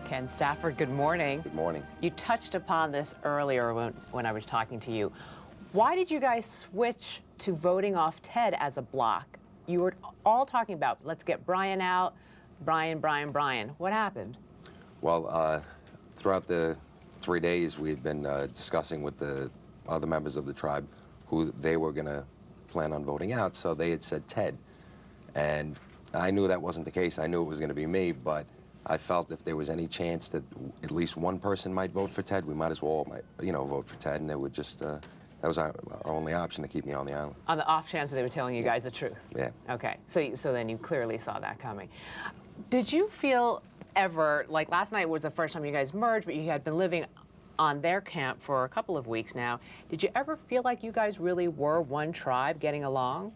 Ken Stafford, good morning. Good morning. You touched upon this earlier when I was talking to you. Why did you guys switch to voting off Ted as a block? You were all talking about, let's get Brian out, Brian. What happened? Well, throughout the 3 days, we had been discussing with the other members of the tribe who they were going to plan on voting out, so they had said Ted. And I knew that wasn't the case. I knew it was going to be me, but I felt if there was any chance that at least one person might vote for Ted, we might as well, vote for Ted, and it would just, that was our only option to keep me on the island. On the off chance that they were telling you guys the truth? Yeah. Okay, so then you clearly saw that coming. Did you feel ever, like last night was the first time you guys merged, but you had been living on their camp for a couple of weeks now. Did you ever feel like you guys really were one tribe getting along?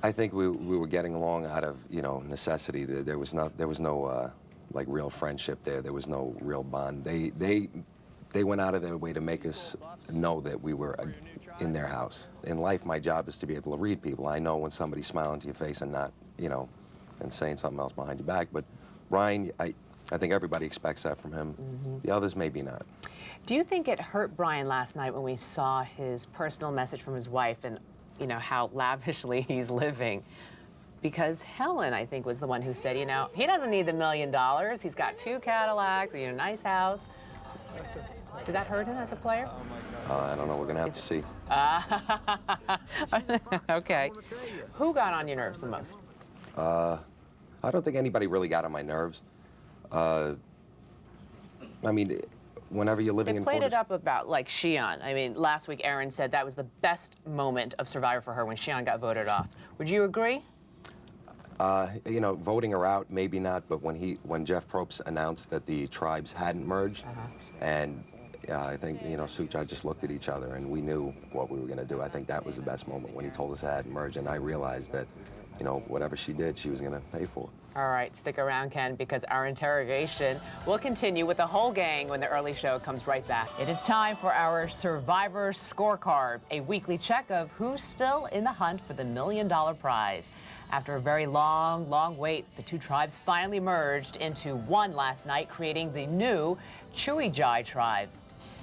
I think we were getting along out of, necessity. There was no like real friendship there. There was no real bond. They went out of their way to make us know that we were in their house. In life, my job is to be able to read people. I know when somebody's smiling to your face and not, and saying something else behind your back. But Brian, I think everybody expects that from him. Mm-hmm. The others maybe not. Do you think it hurt Brian last night when we saw his personal message from his wife and how lavishly he's living? Because Helen, I think, was the one who said, he doesn't need the $1 million. He's got 2 Cadillacs, a nice house. Did that hurt him as a player? I don't know. We're going to have to see. Okay. Who got on your nerves the most? I don't think anybody really got on my nerves. I mean, whenever you're living in They played it up about, like, Shion. I mean, last week Erin said that was the best moment of Survivor for her when Shion got voted off. Would you agree? Voting her out, maybe not, but when Jeff Probst announced that the tribes hadn't merged, and I think, Sucha just looked at each other and we knew what we were going to do. I think that was the best moment when he told us it hadn't merged, and I realized that, whatever she did, she was going to pay for. All right, stick around, Ken, because our interrogation will continue with the whole gang when the early show comes right back. It is time for our Survivor Scorecard, a weekly check of who's still in the hunt for the $1 million prize. After a very long wait, the 2 tribes finally merged into one last night, creating the new Chewy Jai tribe.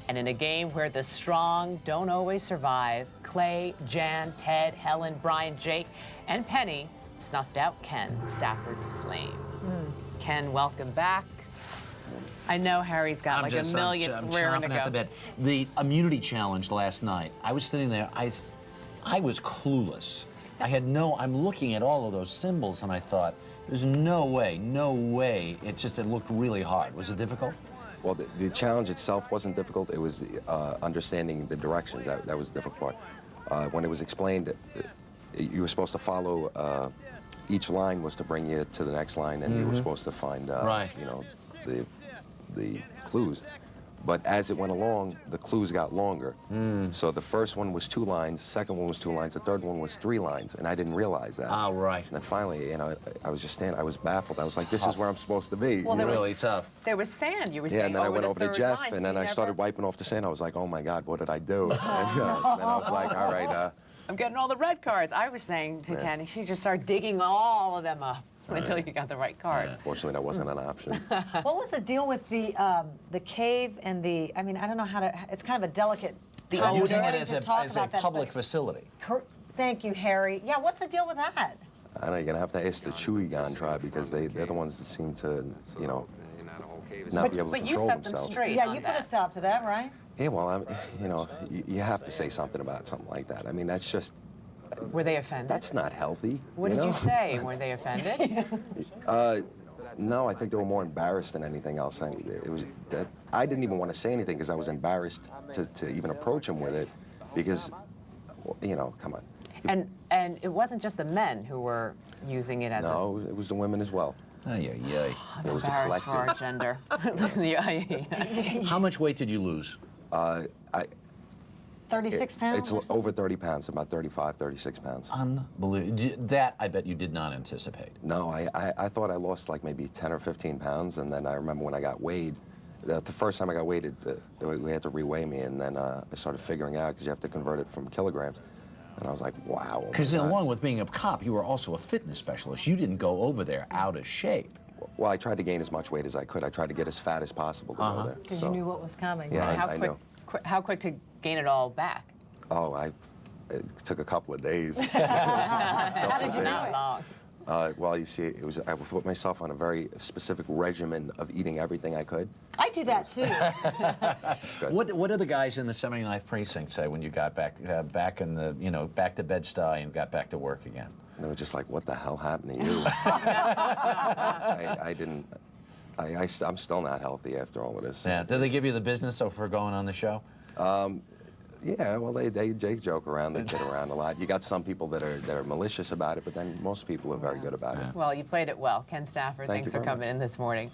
And in a game where the strong don't always survive, Clay, Jan, Ted, Helen, Brian, Jake, and Penny snuffed out Ken Stafford's flame. Ken, welcome back. I know Harry's got like a million raring to go. At the bed. The immunity challenge last night, I was sitting there, I was clueless. I'm looking at all of those symbols and I thought, there's no way. It looked really hard. Was it difficult? Well, the challenge itself wasn't difficult. It was understanding the directions. That was the difficult part. When it was explained, you were supposed to follow, each line was to bring you to the next line, and you were supposed to find, the clues. But as it went along, the clues got longer. So the first one was 2 lines, the second one was 2 lines, the third one was 3 lines, and I didn't realize that. Oh, right. And then finally, I was just standing, I was baffled. I was like, this is where I'm supposed to be. Well, really tough. There was sand, you were saying. Yeah, and then I went over to Jeff, line, and then I started wiping off the sand. I was like, oh my God, what did I do? And then I was like, all right. I'm getting all the red cards. I was saying to Ken, she just started digging all of them up until you got the right cards. Fortunately, that wasn't an option. What was the deal with the cave and the? I mean, I don't know how to. It's kind of a delicate. Using it as a public facility. Thank you, Harry. Yeah, what's the deal with that? I don't know. You're gonna have to ask the Chewy tribe because they're the ones that seem to, not be able to control themselves. But you set them straight. Yeah, you put a stop to that, right? Yeah, well, you have to say something about something like that. I mean, that's just. Were they offended? That's not healthy. What did you say? Were they offended? No, I think they were more embarrassed than anything else. It was that I didn't even want to say anything because I was embarrassed to even approach him with it, because, come on. And it wasn't just the men who were using it as No, it was the women as well. I'm embarrassed for our gender. How much weight did you lose? 36 pounds? It's over 30 pounds, about 35, 36 pounds. Unbelievable. That, I bet you did not anticipate. No, I thought I lost like maybe 10 or 15 pounds, and then I remember when I got weighed, the first time I got weighed, we had to reweigh me, and then I started figuring out, because you have to convert it from kilograms. And I was like, wow. Because along with being a cop, you were also a fitness specialist. You didn't go over there out of shape. Well, I tried to gain as much weight as I could. I tried to get as fat as possible to go there. Because So- you knew what was coming. Yeah, right? I know. How quick to gain it all back? Oh, it took a couple of days. How did you do Not it? long. Well, you see, I put myself on a very specific regimen of eating everything I could. I do that too. It's good. What did the guys in the 79th precinct say when you got back in the back to Bed-Stuy and got back to work again? And they were just like, "What the hell happened to you?" I'm still not healthy after all of this. Yeah. Did they give you the business for going on the show? Yeah, well, they joke around, they kid around a lot. You got some people that are malicious about it, but then most people are very good about it. Well, you played it well. Ken Stafford, Thank thanks you for very coming much. in this morning.